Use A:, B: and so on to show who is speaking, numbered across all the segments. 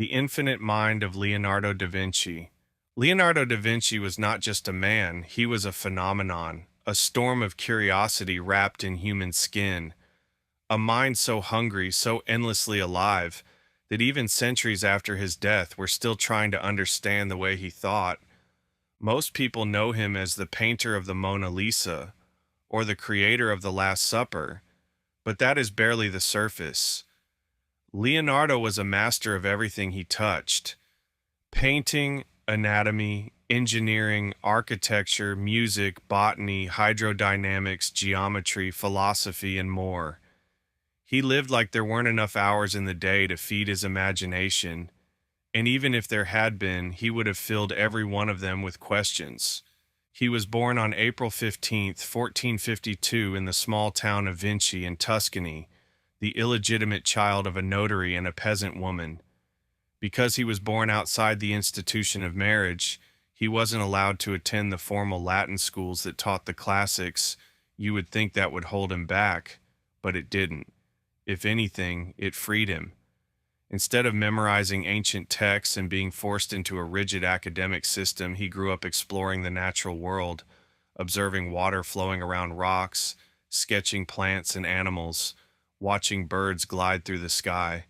A: The infinite mind of Leonardo da Vinci. Leonardo da Vinci was not just a man, he was a phenomenon, a storm of curiosity wrapped in human skin, a mind so hungry, so endlessly alive, that even centuries after his death we're still trying to understand the way he thought. Most people know him as the painter of the Mona Lisa or the creator of the Last Supper, but that is barely the surface. Leonardo was a master of everything he touched: painting, anatomy, engineering, architecture, music, botany, hydrodynamics, geometry, philosophy, and more. He lived like there weren't enough hours in the day to feed his imagination, and even if there had been, he would have filled every one of them with questions. He was born on April 15th, 1452, in the small town of Vinci in Tuscany, the illegitimate child of a notary and a peasant woman. Because he was born outside the institution of marriage, he wasn't allowed to attend the formal Latin schools that taught the classics. You would think that would hold him back, but it didn't. If anything, it freed him. Instead of memorizing ancient texts and being forced into a rigid academic system, he grew up exploring the natural world, observing water flowing around rocks, sketching plants and animals, watching birds glide through the sky.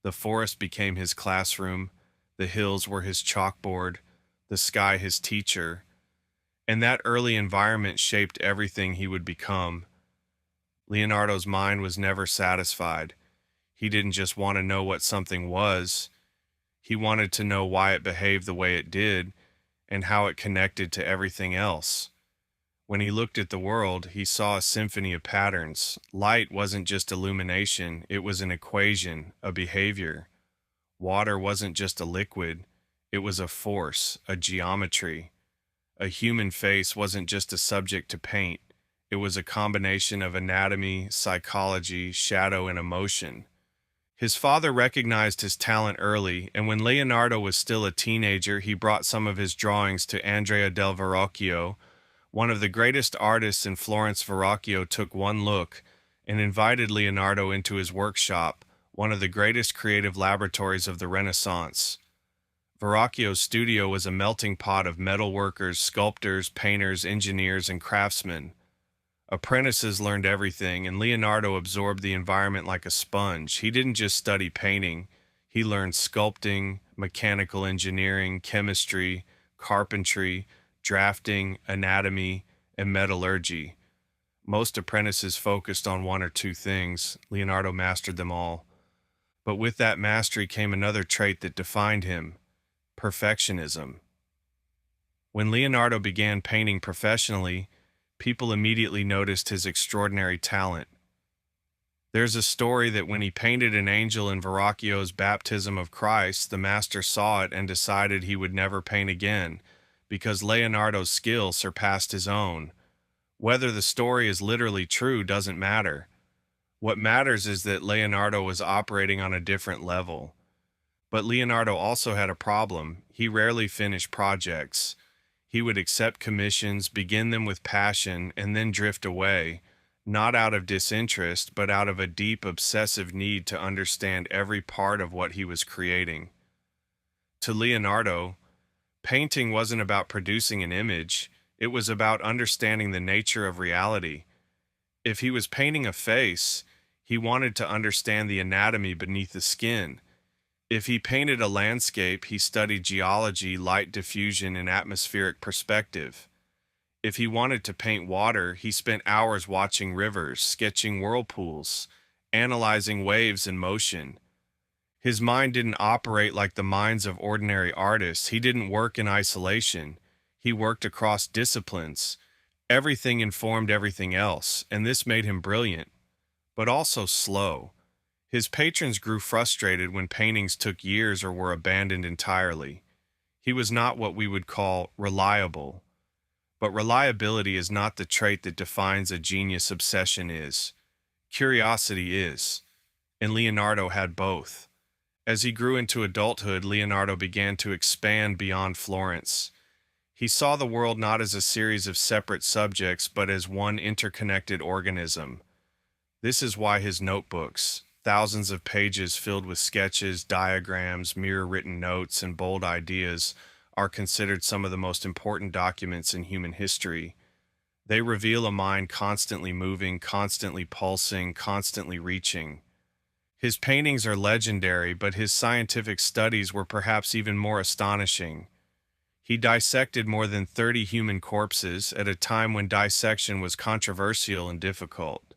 A: The forest became his classroom, the hills were his chalkboard, the sky his teacher, and that early environment shaped everything he would become. Leonardo's mind was never satisfied. He didn't just want to know what something was, he wanted to know why it behaved the way it did and how it connected to everything else. When he looked at the world, he saw a symphony of patterns. Light wasn't just illumination, it was an equation, a behavior. Water wasn't just a liquid, it was a force, a geometry. A human face wasn't just a subject to paint, it was a combination of anatomy, psychology, shadow, and emotion. His father recognized his talent early, and when Leonardo was still a teenager, he brought some of his drawings to Andrea del Verrocchio, one of the greatest artists in Florence. Verrocchio took one look and invited Leonardo into his workshop, one of the greatest creative laboratories of the Renaissance. Verrocchio's studio was a melting pot of metal workers, sculptors, painters, engineers, and craftsmen. Apprentices learned everything, and Leonardo absorbed the environment like a sponge. He didn't just study painting, he learned sculpting, mechanical engineering, chemistry, carpentry, drafting, anatomy, and metallurgy. Most apprentices focused on one or two things. Leonardo mastered them all. But with that mastery came another trait that defined him: perfectionism. When Leonardo began painting professionally, people immediately noticed his extraordinary talent. There's a story that when he painted an angel in Verrocchio's Baptism of Christ, the master saw it and decided he would never paint again, because Leonardo's skill surpassed his own. Whether the story is literally true doesn't matter. What matters is that Leonardo was operating on a different level. But Leonardo also had a problem. He rarely finished projects. He would accept commissions, begin them with passion, and then drift away, not out of disinterest, but out of a deep, obsessive need to understand every part of what he was creating. To Leonardo, painting wasn't about producing an image, it was about understanding the nature of reality. If he was painting a face, he wanted to understand the anatomy beneath the skin. If he painted a landscape, he studied geology, light diffusion, and atmospheric perspective. If he wanted to paint water, he spent hours watching rivers, sketching whirlpools, analyzing waves in motion. His mind didn't operate like the minds of ordinary artists. He didn't work in isolation. He worked across disciplines. Everything informed everything else, and this made him brilliant, but also slow. His patrons grew frustrated when paintings took years or were abandoned entirely. He was not what we would call reliable. But reliability is not the trait that defines a genius. Obsession is. Curiosity is. And Leonardo had both. As he grew into adulthood, Leonardo began to expand beyond Florence. He saw the world not as a series of separate subjects, but as one interconnected organism. This is why his notebooks, thousands of pages filled with sketches, diagrams, mirror-written notes, and bold ideas, are considered some of the most important documents in human history. They reveal a mind constantly moving, constantly pulsing, constantly reaching. His paintings are legendary, but his scientific studies were perhaps even more astonishing. He dissected more than 30 human corpses at a time when dissection was controversial and difficult.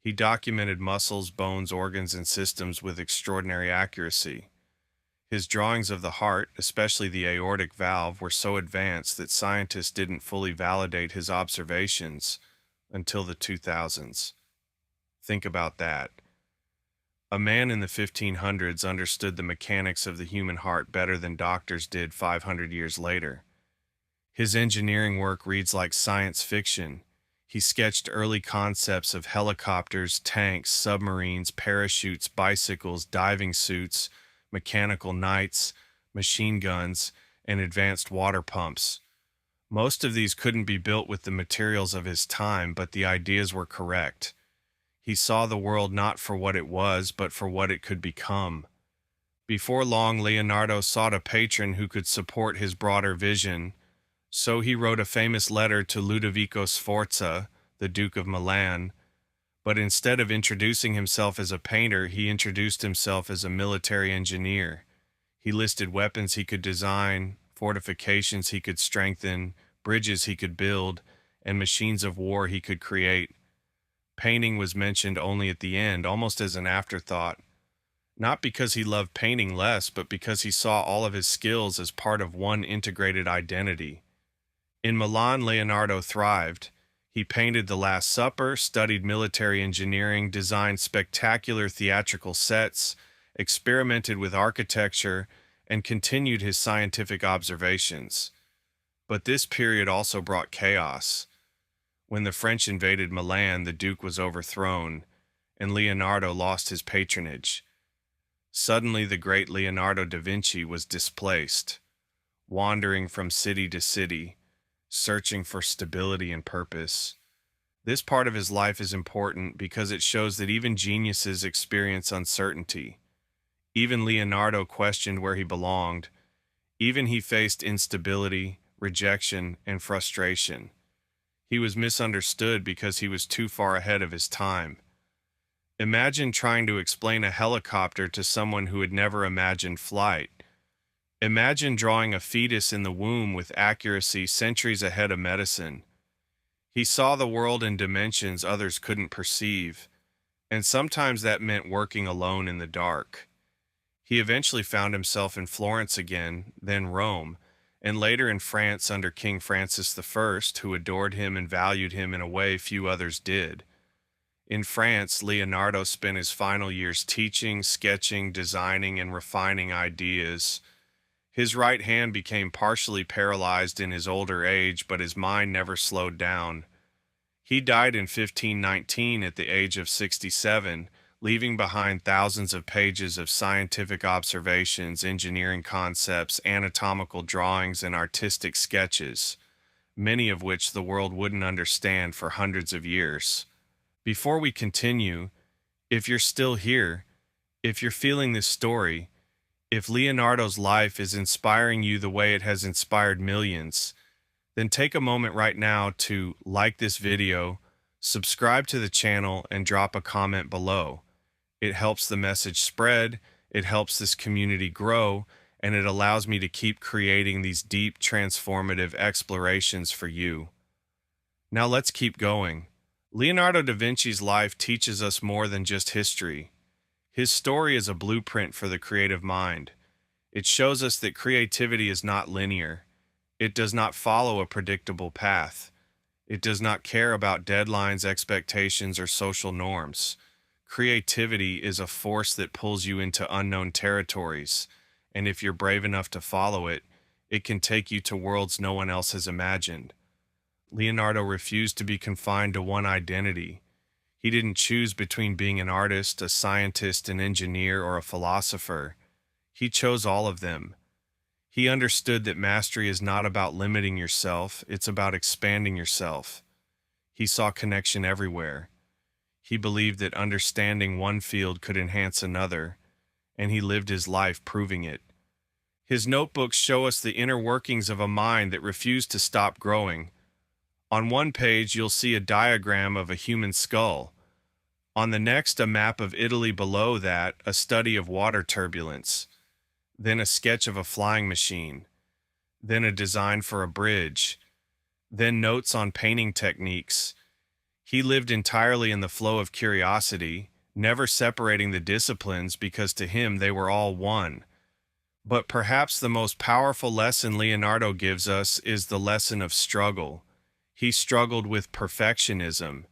A: He documented muscles, bones, organs, and systems with extraordinary accuracy. His drawings of the heart, especially the aortic valve, were so advanced that scientists didn't fully validate his observations until the 2000s. Think about that. A man in the 1500s understood the mechanics of the human heart better than doctors did 500 years later. His engineering work reads like science fiction. He sketched early concepts of helicopters, tanks, submarines, parachutes, bicycles, diving suits, mechanical knights, machine guns, and advanced water pumps. Most of these couldn't be built with the materials of his time, but the ideas were correct. He saw the world not for what it was, but for what it could become. Before long, Leonardo sought a patron who could support his broader vision, so he wrote a famous letter to Ludovico Sforza, the Duke of Milan, but instead of introducing himself as a painter, he introduced himself as a military engineer. He listed weapons he could design, fortifications he could strengthen, bridges he could build, and machines of war he could create. Painting was mentioned only at the end, almost as an afterthought. Not because he loved painting less, but because he saw all of his skills as part of one integrated identity. In Milan, Leonardo thrived. He painted The Last Supper, studied military engineering, designed spectacular theatrical sets, experimented with architecture, and continued his scientific observations. But this period also brought chaos. When the French invaded Milan, the Duke was overthrown, and Leonardo lost his patronage. Suddenly, the great Leonardo da Vinci was displaced, wandering from city to city, searching for stability and purpose. This part of his life is important because it shows that even geniuses experience uncertainty. Even Leonardo questioned where he belonged. Even he faced instability, rejection, and frustration. He was misunderstood because he was too far ahead of his time. Imagine trying to explain a helicopter to someone who had never imagined flight. Imagine drawing a fetus in the womb with accuracy centuries ahead of medicine. He saw the world in dimensions others couldn't perceive, and sometimes that meant working alone in the dark. He eventually found himself in Florence again, then Rome, and later in France under King Francis I, who adored him and valued him in a way few others did. In France, Leonardo spent his final years teaching, sketching, designing, and refining ideas. His right hand became partially paralyzed in his older age, but his mind never slowed down. He died in 1519 at the age of 67, leaving behind thousands of pages of scientific observations, engineering concepts, anatomical drawings, and artistic sketches, many of which the world wouldn't understand for hundreds of years. Before we continue, if you're still here, if you're feeling this story, if Leonardo's life is inspiring you the way it has inspired millions, then take a moment right now to like this video, subscribe to the channel, and drop a comment below. It helps the message spread, it helps this community grow, and it allows me to keep creating these deep, transformative explorations for you. Now let's keep going. Leonardo da Vinci's life teaches us more than just history. His story is a blueprint for the creative mind. It shows us that creativity is not linear. It does not follow a predictable path. It does not care about deadlines, expectations, or social norms. Creativity is a force that pulls you into unknown territories, and if you're brave enough to follow it, it can take you to worlds no one else has imagined. Leonardo refused to be confined to one identity. He didn't choose between being an artist, a scientist, an engineer, or a philosopher. He chose all of them. He understood that mastery is not about limiting yourself, it's about expanding yourself. He saw connection everywhere. He believed that understanding one field could enhance another, and he lived his life proving it. His notebooks show us the inner workings of a mind that refused to stop growing. On one page, you'll see a diagram of a human skull. On the next, a map of Italy. Below that, a study of water turbulence. Then a sketch of a flying machine. Then a design for a bridge. Then notes on painting techniques. He lived entirely in the flow of curiosity, never separating the disciplines because to him they were all one. But perhaps the most powerful lesson Leonardo gives us is the lesson of struggle. He struggled with perfectionism.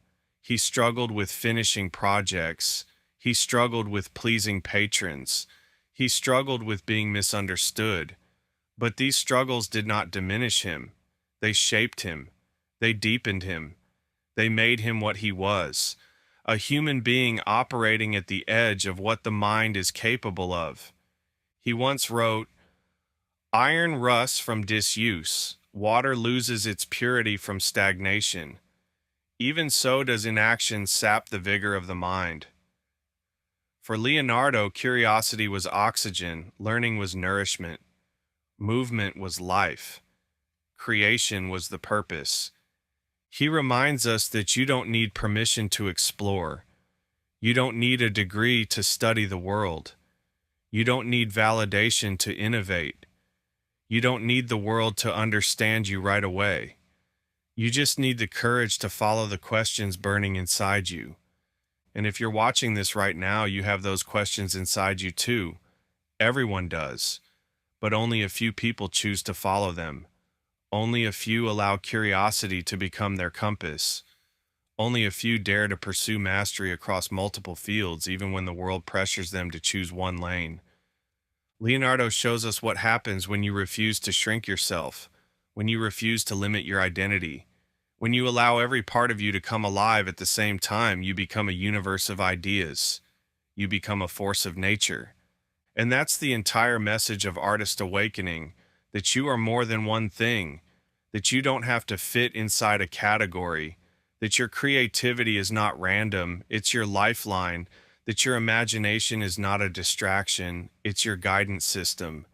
A: He struggled with finishing projects. He struggled with pleasing patrons. He struggled with being misunderstood. But these struggles did not diminish him. They shaped him. They deepened him. They made him what he was, a human being operating at the edge of what the mind is capable of. He once wrote, "Iron rusts from disuse. Water loses its purity from stagnation. Even so does inaction sap the vigor of the mind." For Leonardo, curiosity was oxygen, learning was nourishment, movement was life, creation was the purpose. He reminds us that you don't need permission to explore. You don't need a degree to study the world. You don't need validation to innovate. You don't need the world to understand you right away. You just need the courage to follow the questions burning inside you. And if you're watching this right now, you have those questions inside you too. Everyone does. But only a few people choose to follow them. Only a few allow curiosity to become their compass. Only a few dare to pursue mastery across multiple fields, even when the world pressures them to choose one lane. Leonardo shows us what happens when you refuse to shrink yourself, when you refuse to limit your identity. When you allow every part of you to come alive at the same time, you become a universe of ideas. You become a force of nature. And that's the entire message of Artist Awakening, that you are more than one thing, that you don't have to fit inside a category, that your creativity is not random, it's your lifeline, that your imagination is not a distraction, it's your guidance system,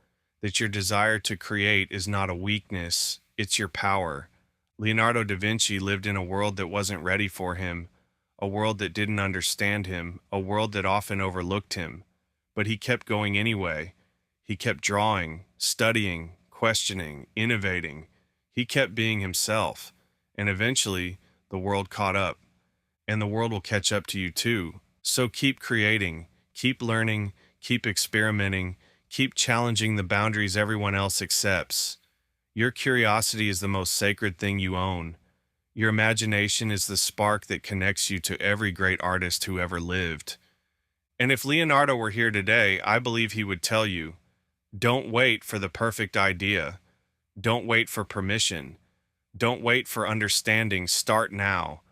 A: that your desire to create is not a weakness, it's your power. Leonardo da Vinci lived in a world that wasn't ready for him, a world that didn't understand him, a world that often overlooked him. But he kept going anyway. He kept drawing, studying, questioning, innovating. He kept being himself. And eventually, the world caught up. And the world will catch up to you too. So keep creating, keep learning, keep experimenting, keep challenging the boundaries everyone else accepts. Your curiosity is the most sacred thing you own. Your imagination is the spark that connects you to every great artist who ever lived. And if Leonardo were here today, I believe he would tell you, don't wait for the perfect idea. Don't wait for permission. Don't wait for understanding. Start now.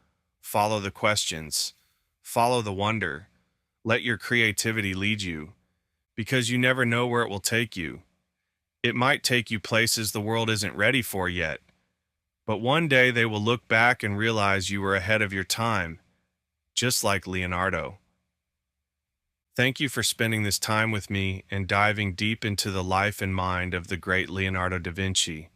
A: Follow the questions. Follow the wonder. Let your creativity lead you. Because you never know where it will take you. It might take you places the world isn't ready for yet. But one day they will look back and realize you were ahead of your time, just like Leonardo. Thank you for spending this time with me and diving deep into the life and mind of the great Leonardo da Vinci.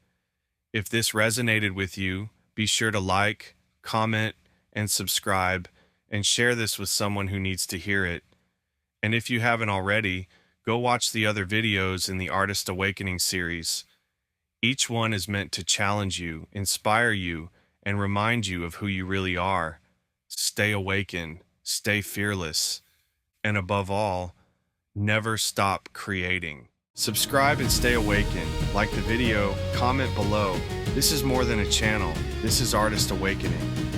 A: If this resonated with you, be sure to like, comment, and subscribe, and share this with someone who needs to hear it. And if you haven't already, go watch the other videos in the Artist Awakening series. Each one is meant to challenge you, inspire you, and remind you of who you really are. Stay awakened, stay fearless, and above all, never stop creating. Subscribe and stay awakened. Like the video, comment below. This is more than a channel. This is Artist Awakening.